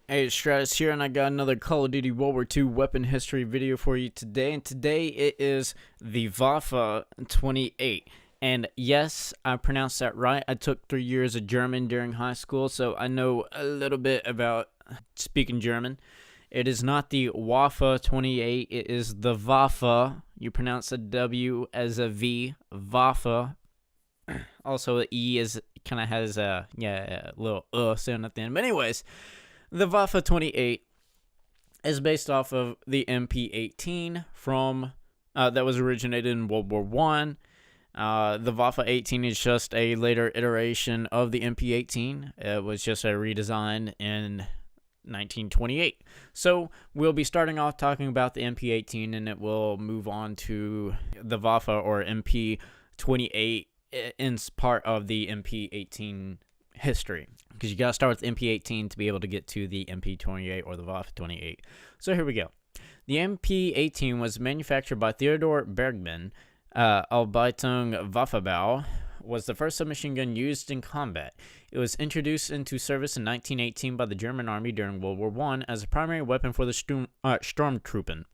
Hey, it's Stratus here, and I got another Call of Duty World War II weapon history video for you today. And today it is the Waffe 28. And yes, I pronounced that right. I took 3 years of German during high school, so I know a little bit about speaking German. It is not the Waffe 28, it is the Waffe. You pronounce a W as a V, Waffe. Also, the E is kind of has a little sound at the end. But anyways, the Waffe 28 is based off of the MP18 from that was originated in World War I. The Waffe 18 is just a later iteration of the MP18. It was just a redesign in 1928. So we'll be starting off talking about the MP18, and it will move on to the Waffe or MP28 in part of the MP18 history, because you gotta start with MP18 to be able to get to the MP28 or the Waffe 28. So here we go. The MP18 was manufactured by Theodor Bergmann. Albeitung Waffenbau was the first submachine gun used in combat. It was introduced into service in 1918 by the German Army during World War I as a primary weapon for the Sturmtruppen,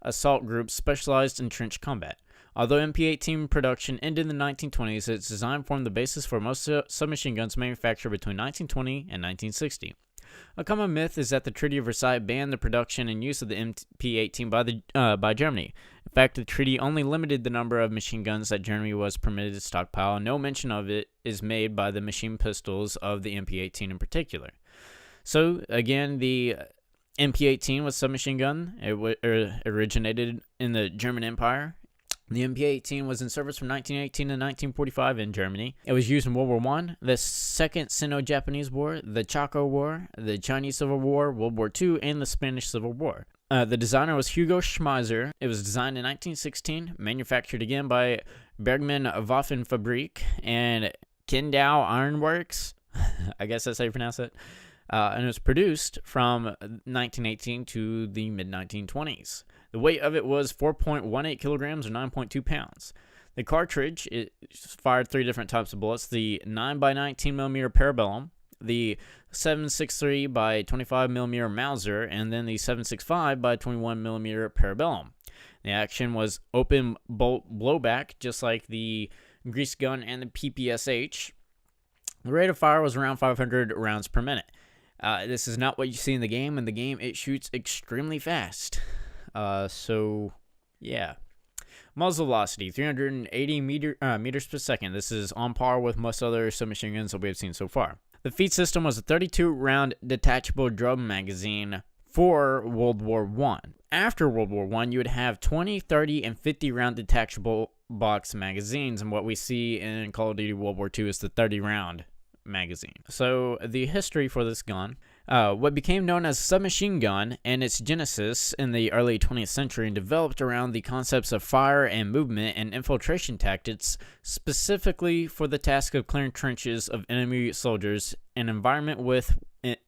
assault groups specialized in trench combat. Although MP18 production ended in the 1920s, its design formed the basis for most submachine guns manufactured between 1920 and 1960. A common myth is that the Treaty of Versailles banned the production and use of the MP18 by Germany. In fact, the treaty only limited the number of machine guns that Germany was permitted to stockpile, and no mention of it is made by the machine pistols of the MP18 in particular. So, again, the MP18 was a submachine gun. It originated in the German Empire. The MP18 was in service from 1918 to 1945 in Germany. It was used in World War I, the Second Sino-Japanese War, the Chaco War, the Chinese Civil War, World War II, and the Spanish Civil War. The designer was Hugo Schmeisser. It was designed in 1916, manufactured again by Bergmann Waffenfabrik and Kindau Ironworks. I guess that's how you pronounce it. And it was produced from 1918 to the mid-1920s. The weight of it was 4.18 kilograms or 9.2 pounds. The cartridge, it fired 3 different types of bullets: the 9x19mm Parabellum, the 7.63 by 25mm Mauser, and then the 7.65 by 21mm Parabellum. The action was open bolt blowback, just like the grease gun and the PPSH. The rate of fire was around 500 rounds per minute. This is not what you see in the game. In the game, it shoots extremely fast. Yeah. Muzzle velocity, 380 meters per second. This is on par with most other submachine guns that we have seen so far. The feed system was a 32-round detachable drum magazine for World War I. After World War I, you would have 20, 30, and 50-round detachable box magazines, and what we see in Call of Duty World War II is the 30-round magazine. So the history for this gun, what became known as a submachine gun and its genesis in the early 20th century, and developed around the concepts of fire and movement and infiltration tactics, specifically for the task of clearing trenches of enemy soldiers, an environment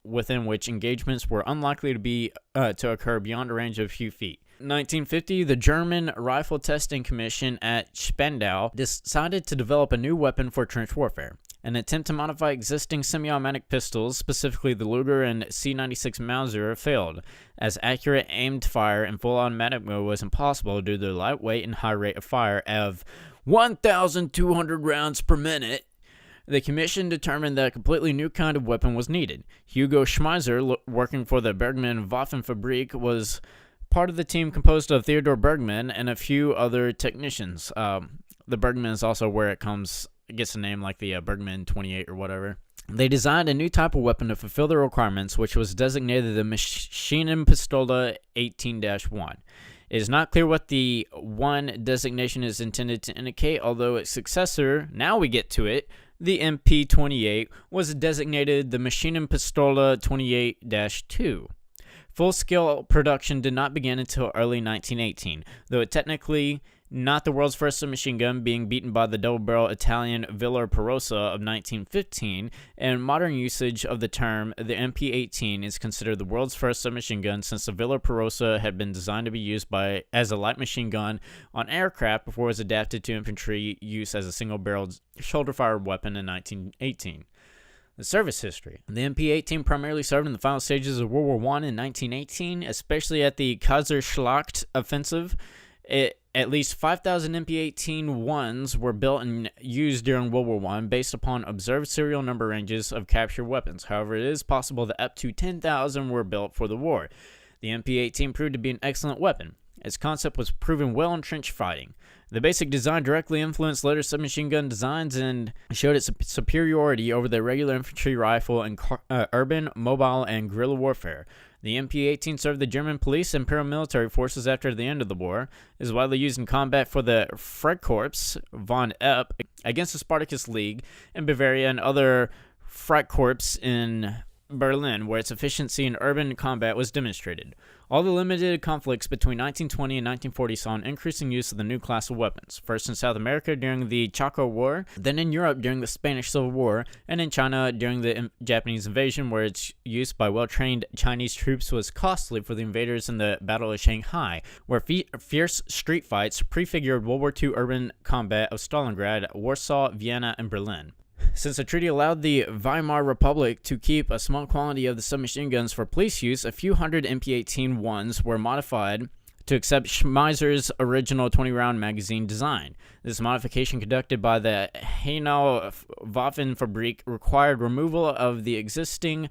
within which engagements were unlikely to occur beyond a range of a few feet. 1950, the German Rifle Testing Commission at Spandau decided to develop a new weapon for trench warfare. An attempt to modify existing semi-automatic pistols, specifically the Luger and C96 Mauser, failed, as accurate aimed fire in full automatic mode was impossible due to their lightweight and high rate of fire of 1,200 rounds per minute. The commission determined that a completely new kind of weapon was needed. Hugo Schmeisser, working for the Bergmann Waffenfabrik, was part of the team composed of Theodor Bergmann and a few other technicians. The Bergmann is also where it gets a name like the Bergmann 28 or whatever. They designed a new type of weapon to fulfill the requirements, which was designated the Maschinenpistole 18-1. It is not clear what the 1 designation is intended to indicate, although its successor, now we get to it, the MP28, was designated the Maschinenpistole 28-2. Full-scale production did not begin until early 1918, though it technically not the world's first submachine gun, being beaten by the double-barrel Italian Villa Perosa of 1915. In modern usage of the term, the MP18 is considered the world's first submachine gun, since the Villa Perosa had been designed to be used as a light machine gun on aircraft before it was adapted to infantry use as a single-barreled shoulder-fired weapon in 1918. The service history. The MP-18 primarily served in the final stages of World War I in 1918, especially at the Kaiserschlacht offensive. At least 5,000 MP-18-1s were built and used during World War I based upon observed serial number ranges of captured weapons. However, it is possible that up to 10,000 were built for the war. The MP-18 proved to be an excellent weapon. Its concept was proven well in trench fighting. The basic design directly influenced later submachine gun designs and showed its superiority over the regular infantry rifle in urban, mobile, and guerrilla warfare. The MP-18 served the German police and paramilitary forces after the end of the war. It is widely used in combat for the Freikorps von Epp against the Spartacus League in Bavaria and other Freikorps in Berlin, where its efficiency in urban combat was demonstrated. All the limited conflicts between 1920 and 1940 saw an increasing use of the new class of weapons, first in South America during the Chaco War, then in Europe during the Spanish Civil War, and in China during the Japanese invasion, where its use by well-trained Chinese troops was costly for the invaders in the Battle of Shanghai, where fierce street fights prefigured World War II urban combat of Stalingrad, Warsaw, Vienna, and Berlin. Since the treaty allowed the Weimar Republic to keep a small quantity of the submachine guns for police use, a few hundred MP-18-1s were modified to accept Schmeisser's original 20-round magazine design. This modification, conducted by the Hainau Waffenfabrik, required removal of the existing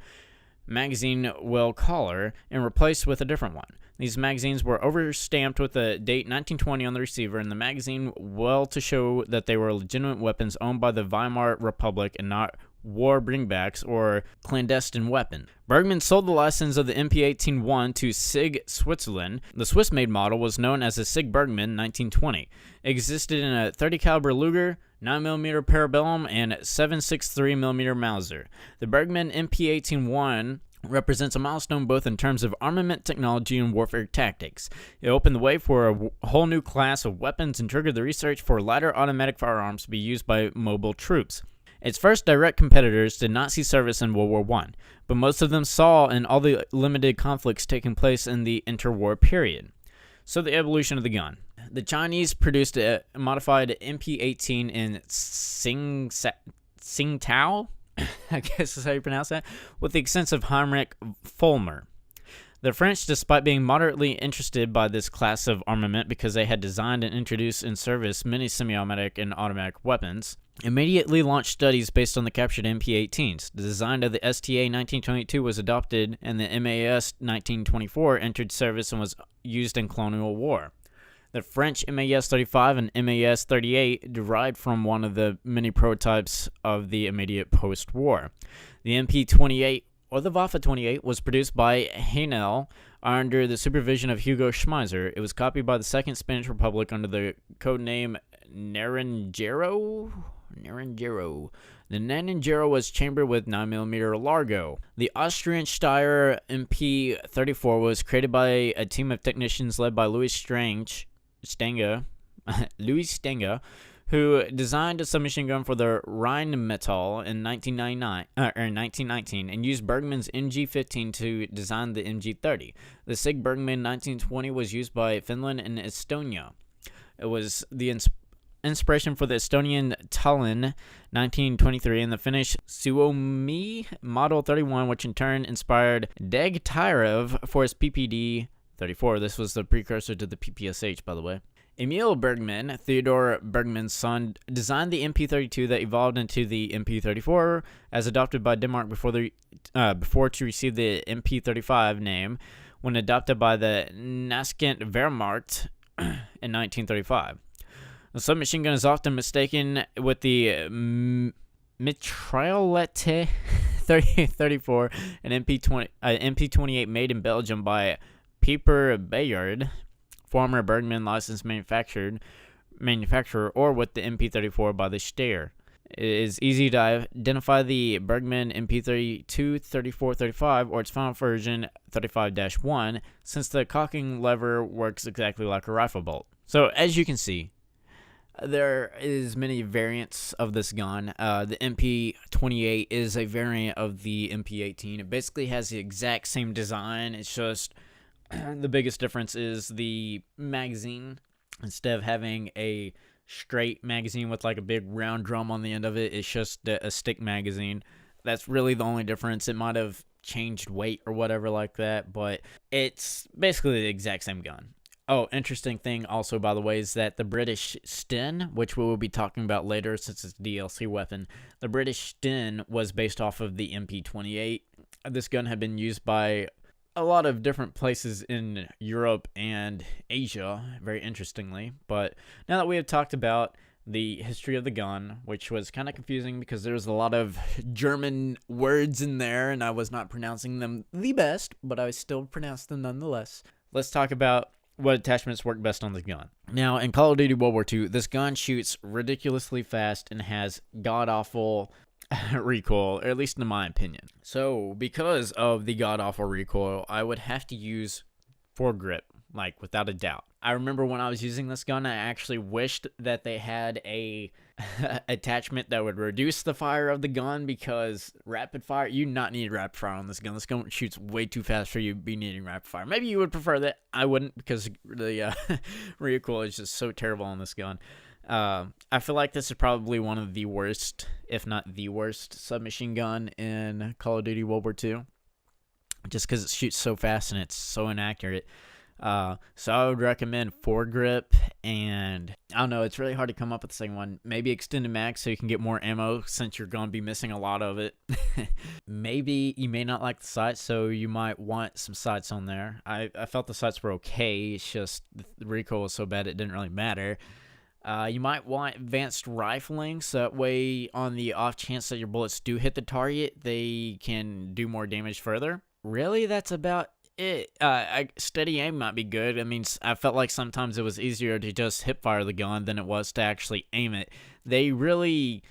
magazine well collar and replaced with a different one. These magazines were overstamped with the date 1920 on the receiver and the magazine well to show that they were legitimate weapons owned by the Weimar Republic and not war bringbacks or clandestine weapon. Bergmann sold the license of the MP-18-1 to SIG Switzerland. The Swiss-made model was known as the SIG Bergmann 1920. It existed in a 30 caliber Luger, 9mm Parabellum, and 7.63mm Mauser. The Bergmann MP-18-1 represents a milestone both in terms of armament technology and warfare tactics. It opened the way for a whole new class of weapons and triggered the research for lighter automatic firearms to be used by mobile troops. Its first direct competitors did not see service in World War I, but most of them saw in all the limited conflicts taking place in the interwar period. So the evolution of the gun. The Chinese produced a modified MP-18 in Tsingtao, I guess is how you pronounce that, with the extensive Heinrich Vollmer. The French, despite being moderately interested by this class of armament because they had designed and introduced in service many semi-automatic and automatic weapons, immediately launched studies based on the captured MP-18s. The design of the STA 1922 was adopted, and the MAS 1924 entered service and was used in colonial war. The French MAS-35 and MAS-38 derived from one of the many prototypes of the immediate post-war. The MP-28, or the Waffe-28, was produced by Hainau under the supervision of Hugo Schmeisser. It was copied by the Second Spanish Republic under the codename Naranjero. The Naranjero was chambered with 9mm Largo. The Austrian Steyr MP-34 was created by a team of technicians led by Louis Stenge, who designed a submachine gun for the Rheinmetall in 1919 and used Bergmann's MG-15 to design the MG-30. The SIG Bergmann 1920 was used by Finland and Estonia. It was the inspiration for the Estonian Tallinn 1923 and the Finnish Suomi Model 31, which in turn inspired Deg Tyrev for his PPD-34. This was the precursor to the PPSH, by the way. Emil Bergmann, Theodore Bergmann's son, designed the MP-32 that evolved into the MP-34 as adopted by Denmark before to receive the MP-35 name when adopted by the Naskent Wehrmacht in 1935. The submachine gun is often mistaken with the Mitraillette 34, an MP-28 made in Belgium by Pieper Bayard, former Bergmann licensed manufacturer, or with the MP-34 by the Steyr. It is easy to identify the Bergmann MP-32, 34, 35, or its final version 35-1, since the cocking lever works exactly like a rifle bolt. So as you can see, there is many variants of this gun. The MP-28 is a variant of the MP-18. It basically has the exact same design. It's just the biggest difference is the magazine. Instead of having a straight magazine with like a big round drum on the end of it, it's just a stick magazine. That's really the only difference. It might have changed weight or whatever like that, but it's basically the exact same gun. Oh, interesting thing also, by the way, is that the British Sten, which we will be talking about later since it's a DLC weapon, the British Sten was based off of the MP28. This gun had been used by a lot of different places in Europe and Asia, very interestingly. But now that we have talked about the history of the gun, which was kind of confusing because there was a lot of German words in there and I was not pronouncing them the best, but I still pronounced them nonetheless. Let's talk about what attachments work best on this gun. Now, in Call of Duty World War II, this gun shoots ridiculously fast and has god-awful recoil, or at least in my opinion. So, because of the god-awful recoil, I would have to use foregrip, like, without a doubt. I remember when I was using this gun, I actually wished that they had a attachment that would reduce the fire of the gun, because rapid fire, you do not need rapid fire on this gun. This gun shoots way too fast for you to be needing rapid fire. Maybe you would prefer that. I wouldn't, because the recoil is just so terrible on this gun. I feel like this is probably one of the worst, if not the worst, submachine gun in Call of Duty World War II, just because it shoots so fast and it's so inaccurate. So I would recommend foregrip, and I don't know, it's really hard to come up with the second one. Maybe extended mag so you can get more ammo, since you're going to be missing a lot of it. Maybe you may not like the sights, so you might want some sights on there. I felt the sights were okay, it's just the recoil was so bad it didn't really matter. You might want advanced rifling, so that way on the off chance that your bullets do hit the target, they can do more damage further. Really, that's about it. Steady aim might be good. I mean, I felt like sometimes it was easier to just hip fire the gun than it was to actually aim it. They really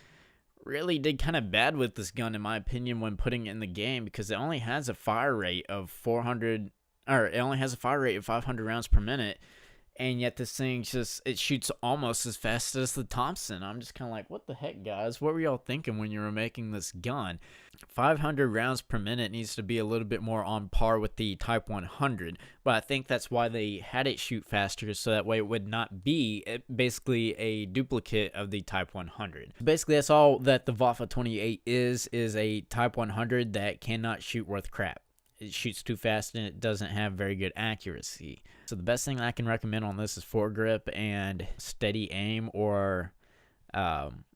did kind of bad with this gun, in my opinion, when putting it in the game, because it only has a fire rate of 500 rounds per minute. And yet this thing it shoots almost as fast as the Thompson. I'm just kind of like, what the heck, guys? What were y'all thinking when you were making this gun? 500 rounds per minute needs to be a little bit more on par with the Type 100. But I think that's why they had it shoot faster, so that way it would not be basically a duplicate of the Type 100. Basically, that's all that the Waffe 28 is a Type 100 that cannot shoot worth crap. It shoots too fast and it doesn't have very good accuracy. So the best thing I can recommend on this is foregrip and steady aim, or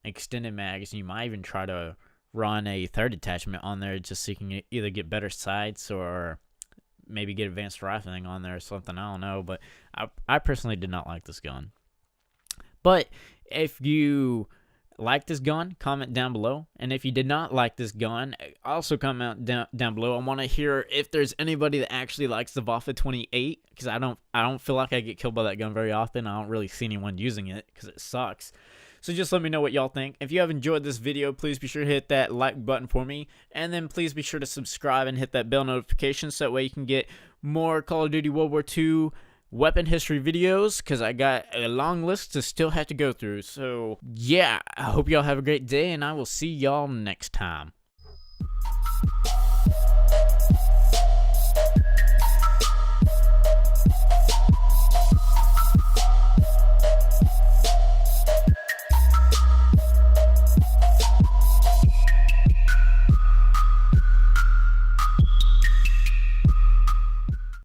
extended mags. You might even try to run a third attachment on there, just so you can either get better sights or maybe get advanced rifling on there or something. I don't know, but I personally did not like this gun. But if you like this gun, comment down below. And if you did not like this gun, also comment down below. I want to hear if there's anybody that actually likes the Waffe 28, because I don't feel like I get killed by that gun very often. I don't really see anyone using it because it sucks. So just let me know what y'all think. If you have enjoyed this video, please be sure to hit that like button for me, and then please be sure to subscribe and hit that bell notification, so that way you can get more Call of Duty World War II weapon history videos, because I got a long list to still have to go through. So yeah, I hope y'all have a great day, and I will see y'all next time.